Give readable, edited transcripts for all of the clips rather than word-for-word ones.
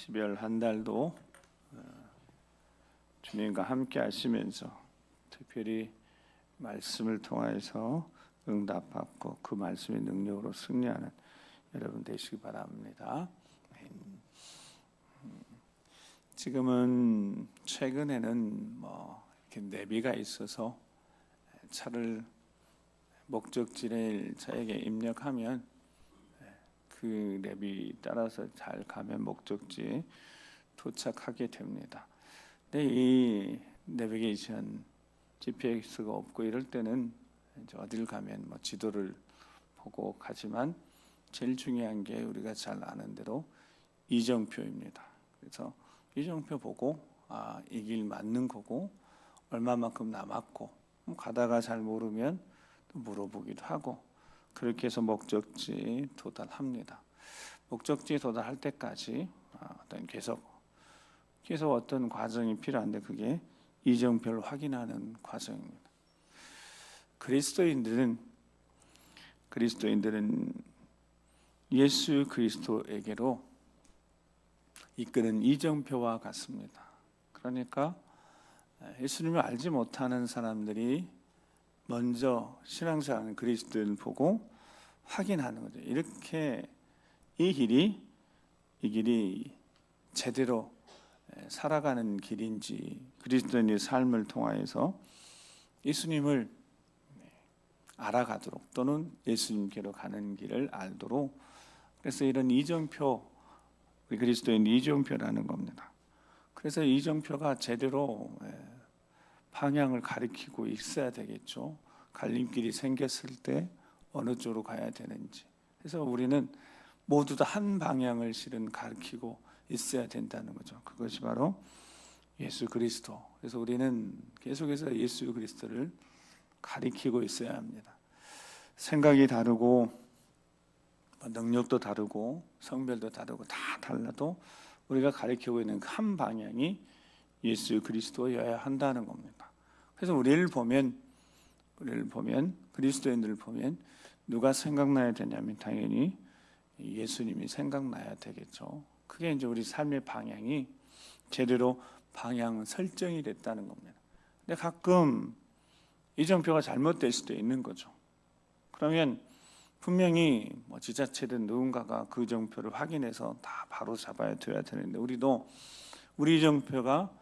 12월 한 달도 주님과 함께 하시면서 특별히 말씀을 통하여서 응답받고 그 말씀의 능력으로 승리하는 여러분 되시기 바랍니다. 지금은 최근에는 이렇게 내비가 있어서 차를 목적지를 저에게 입력하면 그 내비 따라서 잘 가면 목적지에 도착하게 됩니다. 근데 이 내비게이션 GPS가 없고 이럴 때는 이제 어딜 가면 지도를 보고 가지만 제일 중요한 게 우리가 잘 아는 대로 이정표입니다. 그래서 이정표 보고 이 길 맞는 거고 얼마만큼 남았고 가다가 잘 모르면 또 물어보기도 하고 그렇게 해서 목적지에 도달합니다. 목적지에 도달할 때까지 계속 어떤 과정이 필요한데 그게 이정표를 확인하는 과정입니다. 그리스도인들은 예수 그리스도에게로 이끄는 이정표와 같습니다. 그러니까 예수님을 알지 못하는 사람들이 먼저 신앙생활하는 그리스도인을 보고 확인하는 거죠. 이렇게 이 길이 제대로 살아가는 길인지 그리스도인의 삶을 통하여서 예수님을 알아가도록 또는 예수님께로 가는 길을 알도록 그래서 이런 이정표 우리 그리스도인 이정표라는 겁니다. 그래서 이정표가 제대로 방향을 가리키고 있어야 되겠죠. 갈림길이 생겼을 때 어느 쪽으로 가야 되는지. 그래서 우리는 모두 다 한 방향을 실은 가리키고 있어야 된다는 거죠. 그것이 바로 예수 그리스도. 그래서 우리는 계속해서 예수 그리스도를 가리키고 있어야 합니다. 생각이 다르고 능력도 다르고 성별도 다르고 다 달라도 우리가 가리키고 있는 한 방향이 예수 그리스도여야 한다는 겁니다. 그래서 우리를 보면 그리스도인들을 보면 누가 생각나야 되냐면 당연히 예수님이 생각나야 되겠죠. 그게 이제 우리 삶의 방향이 제대로 방향 설정이 됐다는 겁니다. 근데 가끔 이정표가 잘못될 수도 있는 거죠. 그러면 분명히 지자체든 누군가가 그 정표를 확인해서 다 바로 잡아야 돼야 되는데 우리도 우리 정표가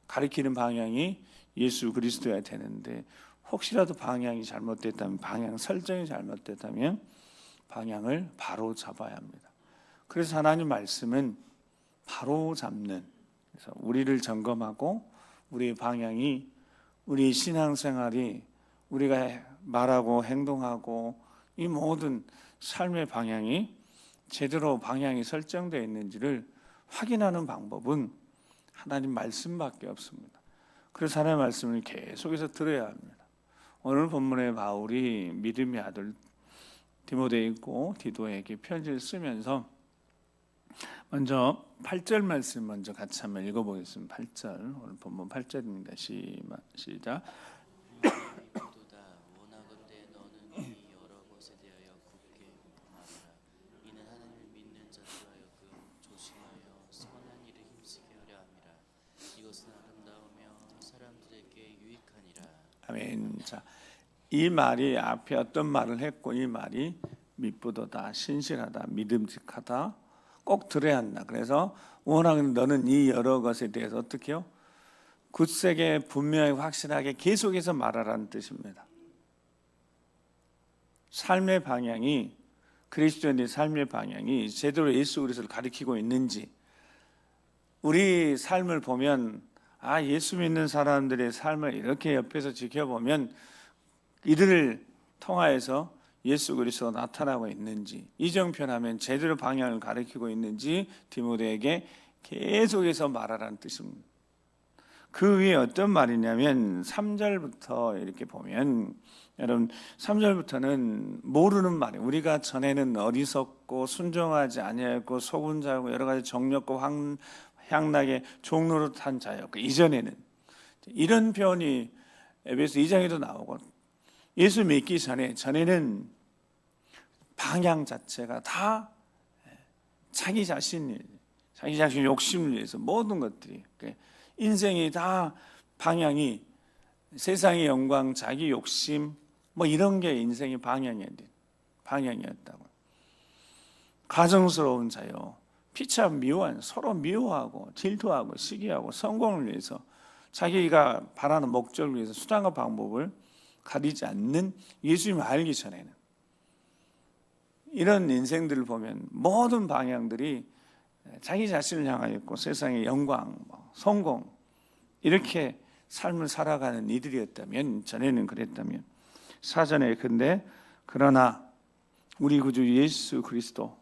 가리키는 방향이 예수 그리스도여야 되는데 혹시라도 방향이 잘못됐다면 방향 설정이 잘못됐다면 방향을 바로 잡아야 합니다. 그래서 하나님 말씀은 바로 잡는 그래서 우리를 점검하고 우리의 방향이 우리 신앙생활이 우리가 말하고 행동하고 이 모든 삶의 방향이 제대로 방향이 설정되어 있는지를 확인하는 방법은 하나님 말씀밖에 없습니다. 그래서 하나님의 말씀을 계속해서 들어야 합니다. 오늘 본문의 바울이 믿음의 아들 디모데에 있고 디도에게 편지를 쓰면서 먼저 8절 말씀 먼저 같이 한번 읽어보겠습니다. 8절 오늘 본문 8절입니다. 시작. 아멘. 자, 이 말이 앞에 어떤 말을 했고 이 말이 미쁘도다, 신실하다, 믿음직하다 꼭 들어야 한다. 그래서 원하는 너는 이 여러 것에 대해서 어떻게 해요? 굳세게 분명히 확실하게 계속해서 말하라는 뜻입니다. 삶의 방향이 그리스도인의 삶의 방향이 제대로 예수 그리스도를 가리키고 있는지 우리 삶을 보면 예수 믿는 사람들의 삶을 이렇게 옆에서 지켜보면 이들을 통하여서 예수 그리스도가 나타나고 있는지 이정표라면 제대로 방향을 가리키고 있는지 디모데에게 계속해서 말하라는 뜻입니다. 그 위에 어떤 말이냐면 3절부터 이렇게 보면 여러분 3절부터는 모르는 말이에요. 우리가 전에는 어리석고 순종하지 아니하였고 속은 자고 여러 가지 정욕과 향락의 종노릇한 자였고 이전에는 이런 표현이 에베소 2장에도 나오고 예수 믿기 전에는 방향 자체가 다 자기 자신이 자기 자신 욕심을 위해서 모든 것들이, 인생이 다 방향이 세상의 영광, 자기 욕심 뭐 이런 게 인생의 방향이었다고. 가정스러운 자요, 피참 미워한, 서로 미워하고 질투하고 시기하고 성공을 위해서 자기가 바라는 목적을 위해서 수단과 방법을 가리지 않는 예수님을 알기 전에는, 이런 인생들을 보면 모든 방향들이 자기 자신을 향하였고 세상의 영광, 성공, 이렇게 삶을 살아가는 이들이었다면, 전에는 그랬다면, 사전에 근데 그러나 우리 구주 예수 그리스도,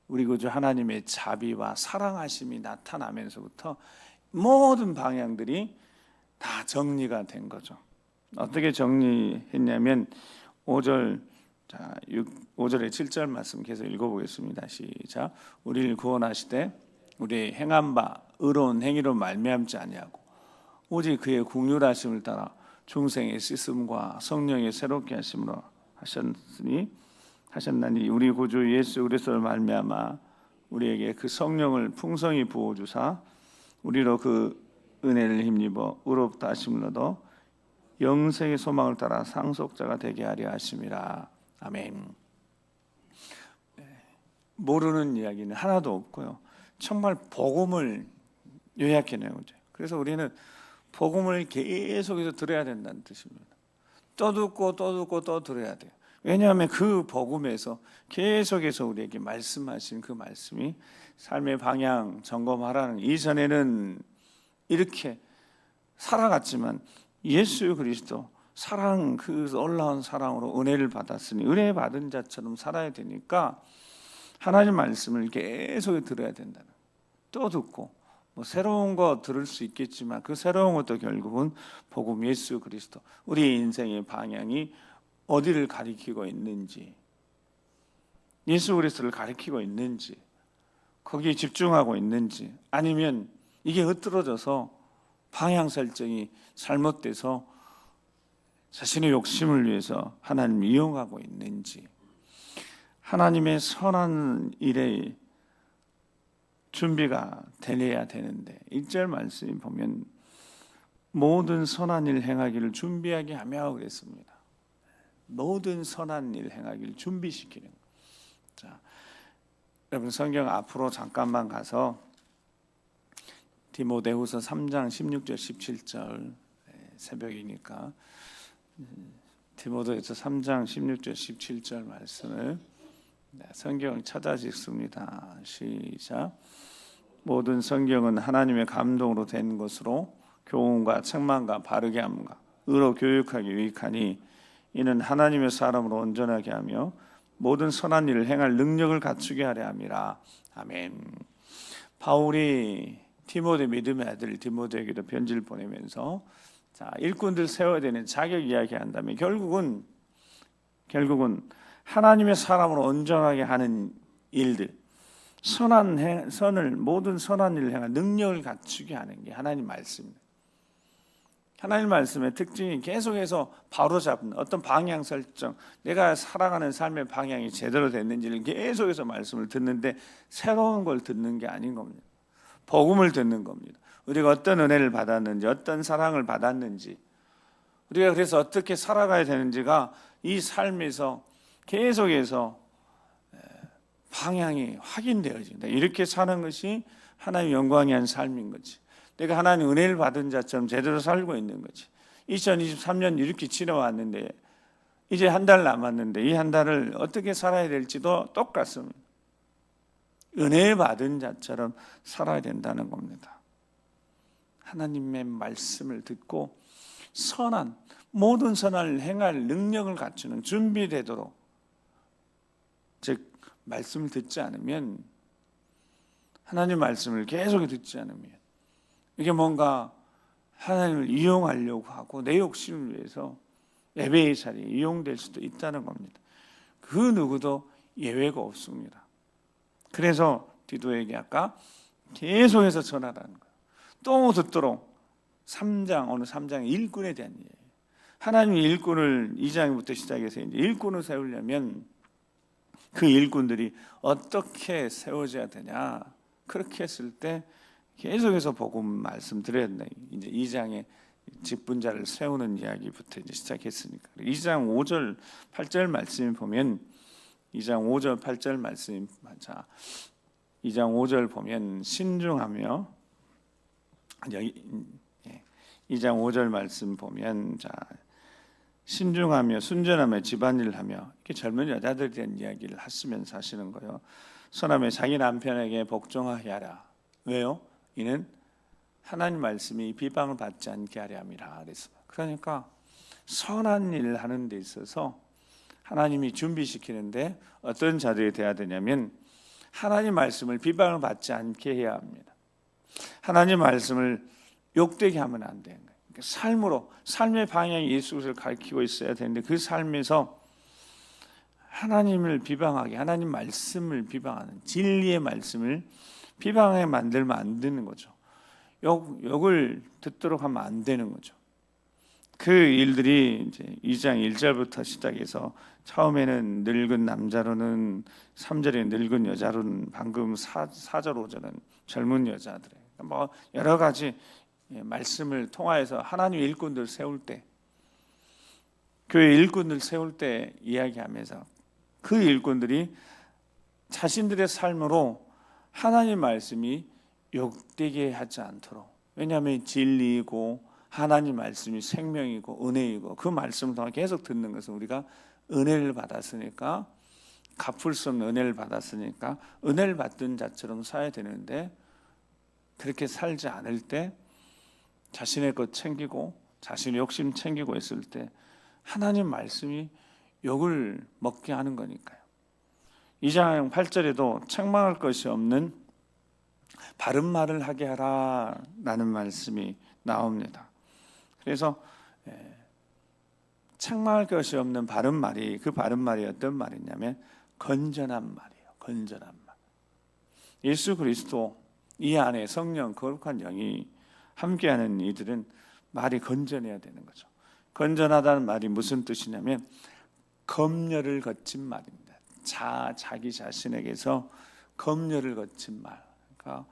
우리 구주 하나님의 자비와 사랑하심이 나타나면서부터 모든 방향들이 다 정리가 된 거죠. 어떻게 정리했냐면 5절에 7절 말씀 계속 읽어보겠습니다. 시작. 우리를 구원하시되 우리의 행한 바 의로운 행위로 말미암지 아니하고 오직 그의 긍휼하심을 따라 중생의 씻음과 성령의 새롭게 하심으로 하셨나니 우리 구주 예수 그리스도를 말미암아 우리에게 그 성령을 풍성히 부어주사 우리로 그 은혜를 힘입어 의롭다 하심을 얻어 영생의 소망을 따라 상속자가 되게 하려 하심이라. 아멘. 모르는 이야기는 하나도 없고요, 정말 복음을 요약해 내오죠. 그래서 우리는 복음을 계속해서 들어야 된다는 뜻입니다. 또 듣고 또 듣고 또 들어야 돼요. 왜냐하면 그 복음에서 계속해서 우리에게 말씀하신 그 말씀이 삶의 방향 점검하라는, 이전에는 이렇게 살아갔지만 예수 그리스도 사랑, 그 놀라운 사랑으로 은혜를 받았으니 은혜 받은 자처럼 살아야 되니까 하나님 말씀을 계속 들어야 된다는, 또 듣고 뭐 새로운 거 들을 수 있겠지만 그 새로운 것도 결국은 복음 예수 그리스도, 우리 인생의 방향이 어디를 가리키고 있는지, 예수 그리스도를 가리키고 있는지, 거기에 집중하고 있는지, 아니면 이게 흐트러져서 방향 설정이 잘못돼서 자신의 욕심을 위해서 하나님을 이용하고 있는지, 하나님의 선한 일에 준비가 되어야 되는데 1절 말씀에 보면 모든 선한 일 행하기를 준비하게 하며 그랬습니다. 모든 선한 일 행하기를 준비시키는 것. 자, 여러분 성경 앞으로 잠깐만 가서 디모데후서 3장 16절 17절, 새벽이니까 디모데후서 3장 16절 17절 말씀을 성경을 찾아 읽습니다. 시작. 모든 성경은 하나님의 감동으로 된 것으로 교훈과 책망과 바르게 함과 의로 교육하기 유익하니 이는 하나님의 사람으로 온전하게 하며 모든 선한 일을 행할 능력을 갖추게 하려 함이라. 아멘. 바울이 디모데, 믿음의 아들 디모데에게도 편지를 보내면서 일꾼들 세워야 되는 자격 이야기한다면 결국은 하나님의 사람으로 온전하게 하는 일들, 모든 선한 일을 행할 능력을 갖추게 하는 게 하나님 말씀입니다. 하나님 말씀의 특징이 계속해서 바로잡는 어떤 방향 설정, 내가 살아가는 삶의 방향이 제대로 됐는지를 계속해서 말씀을 듣는데 새로운 걸 듣는 게 아닌 겁니다. 복음을 듣는 겁니다. 우리가 어떤 은혜를 받았는지, 어떤 사랑을 받았는지, 우리가 그래서 어떻게 살아가야 되는지가 이 삶에서 계속해서 방향이 확인되어진다. 이렇게 사는 것이 하나님 영광이 한 삶인 거지. 내가 하나님 은혜를 받은 자처럼 제대로 살고 있는 거지. 2023년 이렇게 지나왔는데 이제 한 달 남았는데 이 한 달을 어떻게 살아야 될지도 똑같습니다. 은혜 받은 자처럼 살아야 된다는 겁니다. 하나님의 말씀을 듣고 모든 선을 행할 능력을 갖추는 준비되도록, 즉 말씀을 듣지 않으면, 하나님 말씀을 계속 듣지 않으면 이게 뭔가 하나님을 이용하려고 하고 내 욕심을 위해서 예배의 자리에 이용될 수도 있다는 겁니다. 그 누구도 예외가 없습니다. 그래서 디도에게 아까 계속해서 전하라는 거예요. 또 듣도록 오늘 3장 일꾼에 대한 이야기예요. 하나님의 일꾼을 2장부터 시작해서 이제 일꾼을 세우려면 그 일꾼들이 어떻게 세워져야 되냐, 그렇게 했을 때 계속해서 복음 말씀드렸네. 이제 2장에 직분자를 세우는 이야기부터 이제 시작했으니까 2장 5절 8절 말씀 보면 2장 5절 8절 말씀 자 2장 5절 보면 신중하며 2장 5절 말씀 보면 자 신중하며 순전하며 집안일을 하며 이렇게 젊은 여자들에 대한 이야기를 하시면서 하시는 거예요. 선하며 자기 남편에게 복종하게 하라. 왜요? 이는 하나님 말씀이 비방을 받지 않게 하려 함이라 그랬어요. 그러니까 선한 일을 하는 데 있어서 하나님이 준비시키는데 어떤 자들이 돼야 되냐면 하나님 말씀을 비방을 받지 않게 해야 합니다. 하나님 말씀을 욕되게 하면 안 돼요. 삶으로 삶의 방향이 예수를 가리키고 있어야 되는데 그 삶에서 하나님을 비방하게 하나님 말씀을 비방하는 진리의 말씀을 비방하게 만들면 안 되는 거죠. 욕을 듣도록 하면 안 되는 거죠. 그 일들이 이제 2장 1절부터 시작해서 처음에는 늙은 남자로는 3절에 늙은 여자로는 방금 4절 5절은 젊은 여자들 뭐 여러 가지 말씀을 통하여서 하나님 일꾼들 세울 때 교회 일꾼들 세울 때 이야기하면서 그 일꾼들이 자신들의 삶으로 하나님 말씀이 욕되게 하지 않도록 왜냐하면 진리이고 하나님 말씀이 생명이고 은혜이고 그 말씀을 통해 계속 듣는 것은 우리가 은혜를 받았으니까 갚을 수 없는 은혜를 받았으니까 은혜를 받던 자처럼 살아야 되는데 그렇게 살지 않을 때 자신의 것 챙기고 자신의 욕심 챙기고 있을 때 하나님 말씀이 욕을 먹게 하는 거니까요. 2장 8절에도 책망할 것이 없는 바른 말을 하게 하라 라는 말씀이 나옵니다. 그래서 책망할 것이 없는 바른 말이 그 바른 말이 어떤 말이냐면 건전한 말이에요. 건전한 말. 예수 그리스도 이 안에 성령 거룩한 영이 함께하는 이들은 말이 건전해야 되는 거죠. 건전하다는 말이 무슨 뜻이냐면 검열을 거친 말입니다. 자기 자신에게서 검열을 거친 말. 그러니까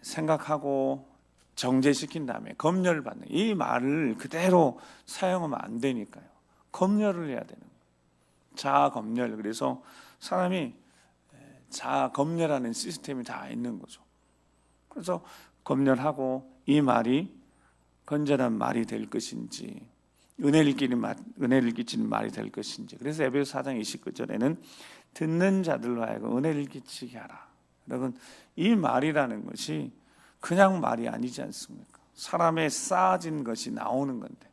생각하고 정제시킨 다음에 검열을 받는 이 말을 그대로 사용하면 안 되니까요. 검열을 해야 되는 거예요. 자아 검열. 그래서 사람이 자아 검열하는 시스템이 다 있는 거죠. 그래서 검열하고 이 말이 건전한 말이 될 것인지 은혜를 끼치는 말이 될 것인지. 그래서 에베소 4장 29절에는 듣는 자들로 하여금 은혜를 끼치게 하라. 여러분 이 말이라는 것이 그냥 말이 아니지 않습니까? 사람의 쌓아진 것이 나오는 건데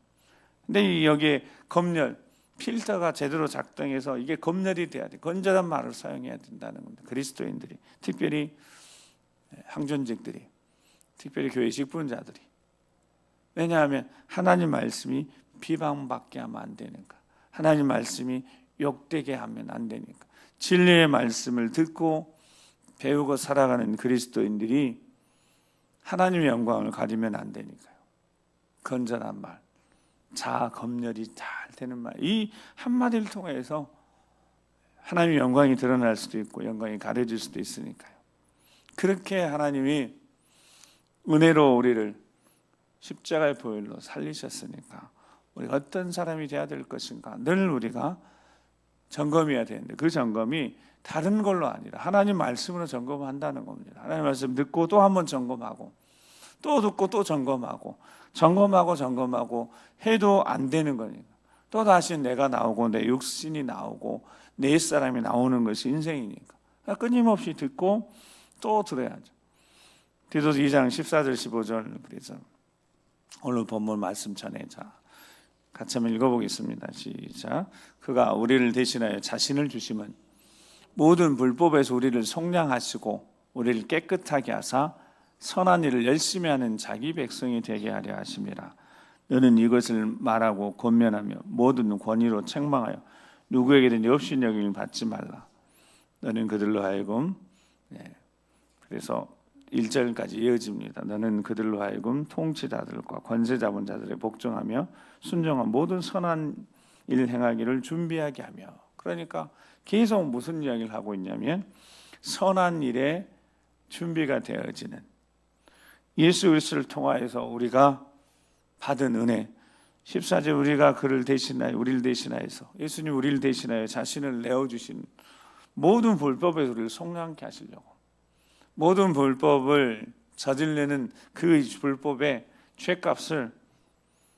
근데 여기에 검열 필터가 제대로 작동해서 이게 검열이 돼야 돼. 건전한 말을 사용해야 된다는 겁니다. 그리스도인들이 특별히 항존직들이 특별히 교회 직분자들이 왜냐하면 하나님 말씀이 비방받게 하면 안 되니까 하나님 말씀이 욕되게 하면 안 되니까 진리의 말씀을 듣고 배우고 살아가는 그리스도인들이 하나님의 영광을 가리면 안 되니까요. 건전한 말, 자아 검열이 잘 되는 말, 이 한마디를 통해서 하나님의 영광이 드러날 수도 있고 영광이 가려질 수도 있으니까요. 그렇게 하나님이 은혜로 우리를 십자가의 보혈로 살리셨으니까 우리가 어떤 사람이 되어야 될 것인가 늘 우리가 점검해야 되는데 그 점검이 다른 걸로 아니라 하나님 말씀으로 점검한다는 겁니다. 하나님 말씀 듣고 또 한번 점검하고 또 듣고 또 점검하고 해도 안 되는 거니까 또 다시 내가 나오고 내 육신이 나오고 내 사람이 나오는 것이 인생이니까 끊임없이 듣고 또 들어야죠. 디도서 2장 14절 15절 그래서 오늘 본문 말씀 전에 같이 한번 읽어보겠습니다. 시작. 그가 우리를 대신하여 자신을 주심은 모든 불법에서 우리를 속량하시고 우리를 깨끗하게 하사 선한 일을 열심히 하는 자기 백성이 되게 하려 하심이라. 너는 이것을 말하고 권면하며 모든 권위로 책망하여 누구에게든 업신여김을 받지 말라. 너는 그들로 하여금 그래서 1절까지 이어집니다. 너는 그들로 하여금 통치자들과 권세 잡은 자들에 복종하며 순종한 모든 선한 일 행하기를 준비하게 하며 그러니까 계속 무슨 이야기를 하고 있냐면 선한 일에 준비가 되어지는 예수 그리스도를 통하여서 우리가 받은 은혜, 14절 우리가 그를 대신하여 우리를 대신하여서 예수님 우리를 대신하여 자신을 내어주신 모든 불법에서 우리를 속량케 하시려고, 모든 불법을 저지르는 그 불법의 죄값을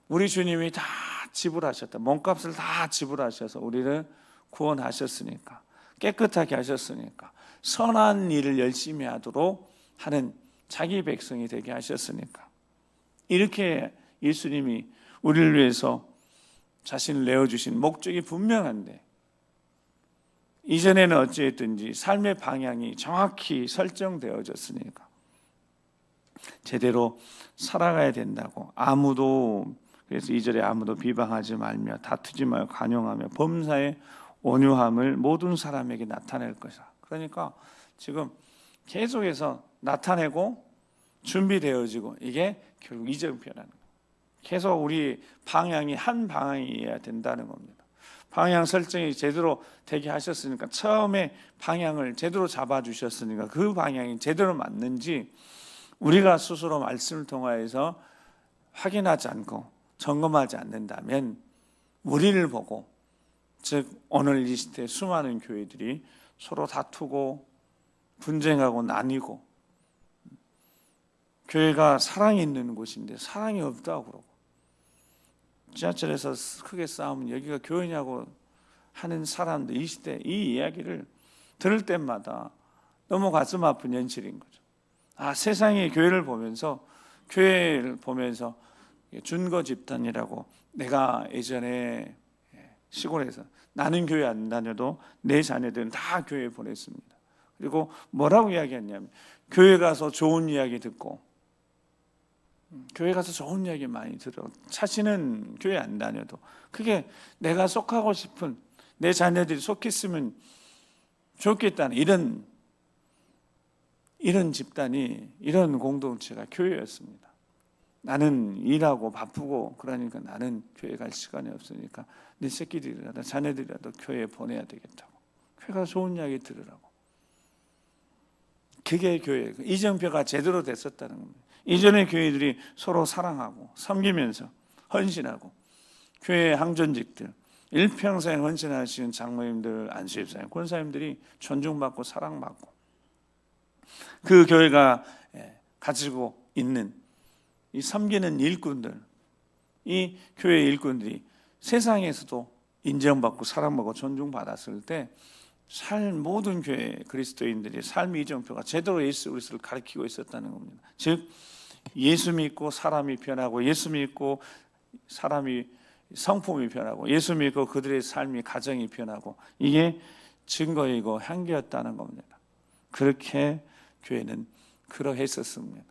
우리 주님이 다 지불하셨다. 몸값을 다 지불하셔서 우리를 구원하셨으니까, 깨끗하게 하셨으니까, 선한 일을 열심히 하도록 하는 자기 백성이 되게 하셨으니까, 이렇게 예수님이 우리를 위해서 자신을 내어주신 목적이 분명한데, 이전에는 어찌했든지 삶의 방향이 정확히 설정되어졌으니까 제대로 살아가야 된다고, 아무도, 그래서 2절에 아무도 비방하지 말며 다투지 말고 관용하며 범사의 온유함을 모든 사람에게 나타낼 것이다. 그러니까 지금 계속해서 나타내고 준비되어지고, 이게 결국 이정표라는 거예요. 계속 우리 방향이 한 방향이어야 된다는 겁니다. 방향 설정이 제대로 되게 하셨으니까, 처음에 방향을 제대로 잡아주셨으니까 그 방향이 제대로 맞는지 우리가 스스로 말씀을 통하여서 확인하지 않고 점검하지 않는다면, 우리를 보고, 즉 오늘 이 시대 수많은 교회들이 서로 다투고 분쟁하고 나뉘고, 교회가 사랑이 있는 곳인데 사랑이 없다고 그러고, 지하철에서 크게 싸우면 여기가 교회냐고 하는 사람들, 이 시대 이 이야기를 들을 때마다 너무 가슴 아픈 현실인 거죠. 세상의 교회를 보면서 준거 집단이라고, 내가 예전에 시골에서 나는 교회 안 다녀도 내 자녀들은 다 교회에 보냈습니다. 그리고 뭐라고 이야기했냐면, 교회 가서 좋은 이야기 듣고, 교회 가서 좋은 이야기 많이 들어, 자신은 교회 안 다녀도 그게 내가 속하고 싶은, 내 자녀들이 속했으면 좋겠다는 이런 집단이, 이런 공동체가 교회였습니다. 나는 일하고 바쁘고 그러니까 나는 교회 갈 시간이 없으니까 내 새끼들이라도 자녀들이라도 교회에 보내야 되겠다고, 교회 가서 좋은 이야기 들으라고. 그게 교회, 이정표가 제대로 됐었다는 겁니다. 이전의 교회들이 서로 사랑하고 섬기면서 헌신하고, 교회의 항전직들, 일평생 헌신하시는 장로님들, 안수집사님, 권사님들이 존중받고 사랑받고, 그 교회가 가지고 있는 이 섬기는 일꾼들, 이 교회 일꾼들이 세상에서도 인정받고 사랑받고 존중받았을 때, 모든 교회 그리스도인들이 삶의 이정표가 제대로 예수 그리스도를 가리키고 있었다는 겁니다. 즉 예수 믿고 사람이 변하고, 예수 믿고 사람이 성품이 변하고, 예수 믿고 그들의 삶이 가정이 변하고, 이게 증거이고 향기였다는 겁니다. 그렇게 교회는 그러했었습니다.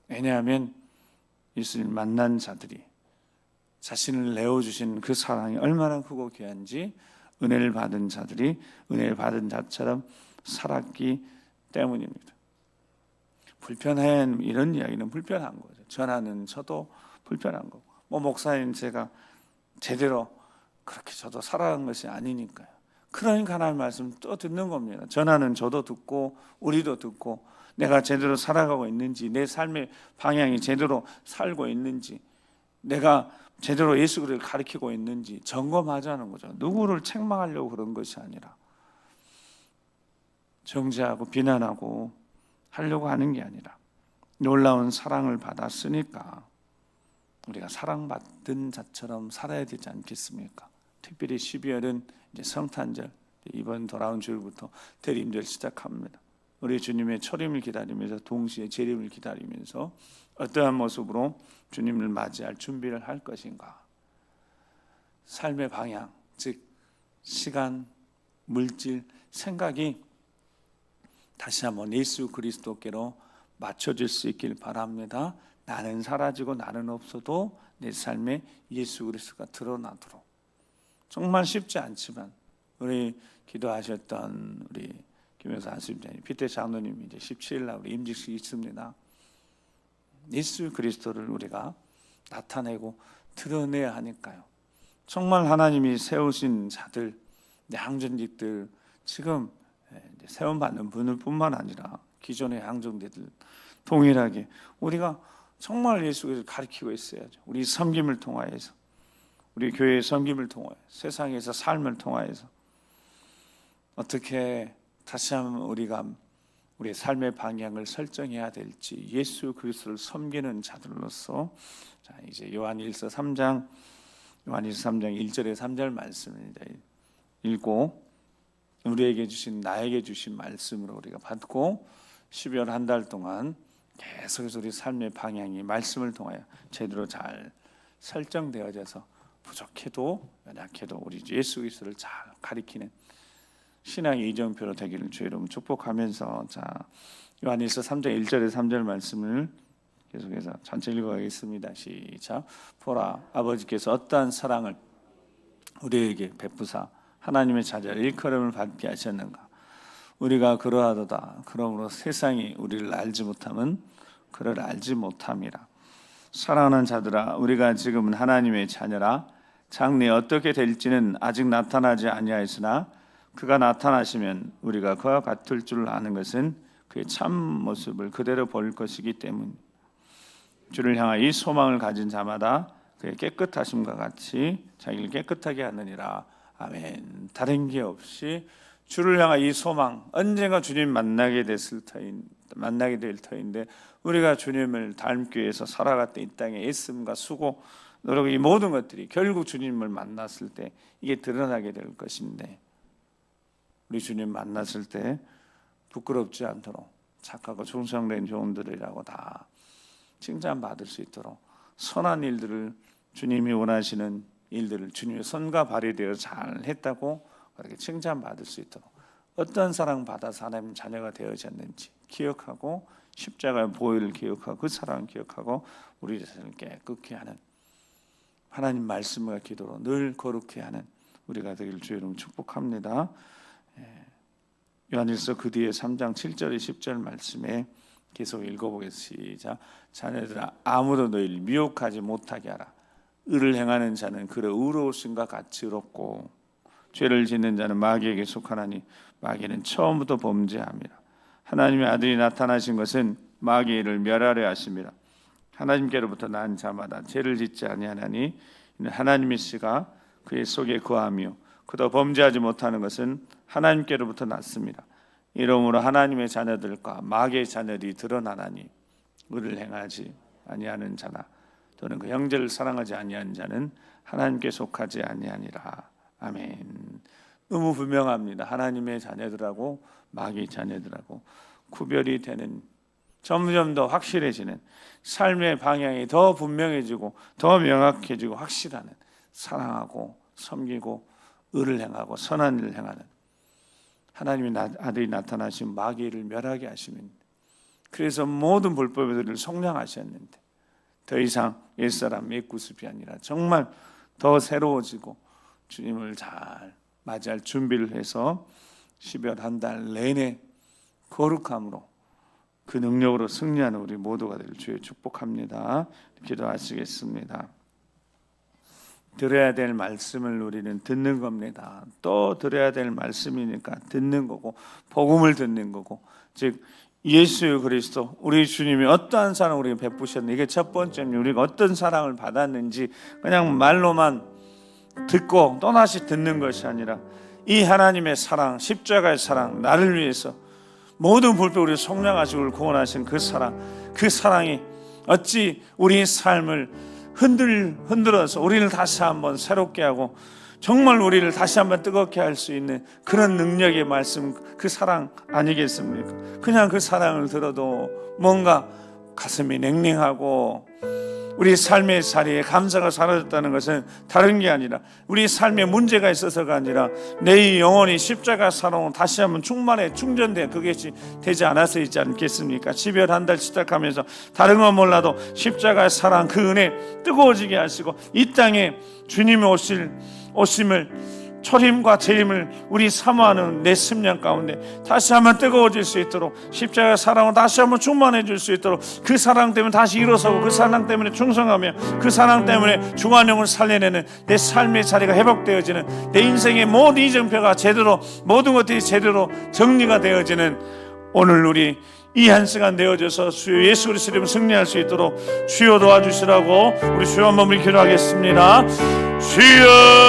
왜냐하면 예수님 만난 자들이 자신을 내어주신 그 사랑이 얼마나 크고 귀한지, 은혜를 받은 자들이 은혜를 받은 자처럼 살았기 때문입니다. 불편한 이런 이야기는 불편한 거죠. 전하는 저도 불편한 거고, 목사님 제가 제대로 그렇게 저도 살아간 것이 아니니까요. 그러니까 하나님 말씀 또 듣는 겁니다. 전하는 저도 듣고 우리도 듣고, 내가 제대로 살아가고 있는지, 내 삶의 방향이 제대로 살고 있는지, 내가 제대로 예수 그리스도를 가르치고 있는지 점검하자는 거죠. 누구를 책망하려고 그런 것이 아니라, 정죄하고 비난하고 하려고 하는 게 아니라, 놀라운 사랑을 받았으니까 우리가 사랑받은 자처럼 살아야 되지 않겠습니까? 특별히 12월은 이제 성탄절, 이번 돌아온 주일부터 대림절 시작합니다. 우리 주님의 초림을 기다리면서 동시에 재림을 기다리면서 어떠한 모습으로 주님을 맞이할 준비를 할 것인가, 삶의 방향, 즉 시간, 물질, 생각이 다시 한번 예수 그리스도께로 맞춰질 수 있길 바랍니다. 나는 사라지고 나는 없어도 내 삶에 예수 그리스도가 드러나도록. 정말 쉽지 않지만 우리 기도하셨던 우리 김영사 안수님장님, 피태 장로님이 이제 17일 날 우리 임직식이 있습니다. 예수 그리스도를 우리가 나타내고 드러내야 하니까요. 정말 하나님이 세우신 자들, 항전직들, 지금 세움받는 분을 뿐만 아니라 기존의 양정대들 동일하게 우리가 정말 예수 그리스도를 가르치고 있어야죠. 우리 섬김을 통하여서, 우리 교회의 섬김을 통하여, 세상에서 삶을 통하여서 어떻게 다시 한번 우리가 우리의 삶의 방향을 설정해야 될지 예수 그리스도를 섬기는 자들로서, 자 이제 요한일서 3장 1절에 3절 말씀을 읽고 우리에게 주신, 나에게 주신 말씀으로 우리가 받고 12월 한 달 동안 계속해서 우리 삶의 방향이 말씀을 통하여 제대로 잘 설정되어져서 부족해도 연약해도 우리 예수 그리스도를 잘 가리키는 신앙의 이정표로 되기를 주의 이름으로 축복하면서, 자 요한일서 3장 1절에 3절 말씀을 계속해서 전체 읽어가겠습니다. 시작. 보라, 아버지께서 어떠한 사랑을 우리에게 베푸사 하나님의 자녀를 일컬음을 받게 하셨는가. 우리가 그러하도다. 그러므로 세상이 우리를 알지 못함은 그를 알지 못함이라. 사랑하는 자들아, 우리가 지금은 하나님의 자녀라. 장래에 어떻게 될지는 아직 나타나지 아니하였으나 그가 나타나시면 우리가 그와 같을 줄 아는 것은 그의 참 모습을 그대로 볼 것이기 때문. 주를 향하여 이 소망을 가진 자마다 그의 깨끗하심과 같이 자기를 깨끗하게 하느니라. 아멘. 다른 게 없이 주를 향한 이 소망, 언젠가 주님 만나게 될 터인데 우리가 주님을 닮기 위해서 살아갔던 이 땅의 애씀과 수고, 노력, 이 모든 것들이 결국 주님을 만났을 때 이게 드러나게 될 것인데, 우리 주님 만났을 때 부끄럽지 않도록 착하고 충성된 종들이라고 다 칭찬받을 수 있도록 선한 일들을, 주님이 원하시는 일들을 주님의 손과 발이 되어 잘 했다고 그렇게 칭찬받을 수 있도록 어떤 사랑 받아서 하나님 자녀가 되어졌는지 기억하고 십자가의 보혈을 기억하고 그 사랑을 기억하고 우리 자신을 깨끗게 하는, 하나님 말씀과 기도로 늘 거룩해 하는 우리가 되기를 주의 이름으로 축복합니다. 요한일서 그 뒤에 3장 7절 10절 말씀에 계속 읽어보겠습니다. 자녀들아, 아무도 너희를 미혹하지 못하게 하라. 의를 행하는 자는 그의 의로우심과 같이 의롭고 죄를 짓는 자는 마귀에게 속하나니 마귀는 처음부터 범죄함이라. 하나님의 아들이 나타나신 것은 마귀를 멸하려 하심이라. 하나님께로부터 난 자마다 죄를 짓지 아니하나니 이는 하나님의 씨가 그의 속에 거하며 그도 범죄하지 못하는 것은 하나님께로부터 났습니다. 이러므로 하나님의 자녀들과 마귀의 자녀들이 드러나나니 의를 행하지 아니하는 자나 또는 그 형제를 사랑하지 아니하는 자는 하나님께 속하지 아니하니라. 아멘. 너무 분명합니다. 하나님의 자녀들하고 마귀의 자녀들하고 구별이 되는, 점점 더 확실해지는, 삶의 방향이 더 분명해지고 더 명확해지고 확실하는, 사랑하고 섬기고 의를 행하고 선한 일을 행하는 하나님의 아들이 나타나신 마귀를 멸하게 하시면, 그래서 모든 불법들을 속량하셨는데 더 이상 옛사람 옛구습이 아니라 정말 더 새로워지고 주님을 잘 맞이할 준비를 해서 12월 한 달 내내 거룩함으로 그 능력으로 승리하는 우리 모두가 되길 주의 축복합니다. 기도하시겠습니다. 들어야 될 말씀을 우리는 듣는 겁니다. 또 들어야 될 말씀이니까 듣는 거고, 복음을 듣는 거고, 즉 예수 그리스도 우리 주님이 어떠한 사랑을 우리에게 베푸셨는지, 이게 첫 번째는 우리가 어떤 사랑을 받았는지 그냥 말로만 듣고 또다시 듣는 것이 아니라 이 하나님의 사랑, 십자가의 사랑, 나를 위해서 모든 불법을 속량하시고 구원하신 그 사랑, 그 사랑이 어찌 우리의 삶을 흔들어서 우리를 다시 한번 새롭게 하고 정말 우리를 다시 한번 뜨겁게 할 수 있는 그런 능력의 말씀, 그 사랑 아니겠습니까? 그냥 그 사랑을 들어도 뭔가 가슴이 냉랭하고 우리 삶의 자리에 감사가 사라졌다는 것은 다른 게 아니라 우리 삶에 문제가 있어서가 아니라 내 영혼이 십자가 사랑으로 다시 한번 충전돼 그것이 되지 않아서 있지 않겠습니까? 12월 한 달 시작하면서 다른 건 몰라도 십자가의 사랑, 그 은혜 뜨거워지게 하시고 이 땅에 주님이 오심을 초림과 재림을 우리 사모하는 내 심령 가운데 다시 한번 뜨거워질 수 있도록 십자가의 사랑을 다시 한번 충만해 줄 수 있도록 그 사랑 때문에 다시 일어서고 그 사랑 때문에 충성하며 그 사랑 때문에 중환영을 살려내는 내 삶의 자리가 회복되어지는 내 인생의 모든 이정표가 제대로 모든 것들이 제대로 정리가 되어지는 오늘 우리 이 한 시간 되어져서 주여 예수 그리스도 이름으로 승리할 수 있도록 주여 도와주시라고 우리 주여 한번 기도하겠습니다. 주여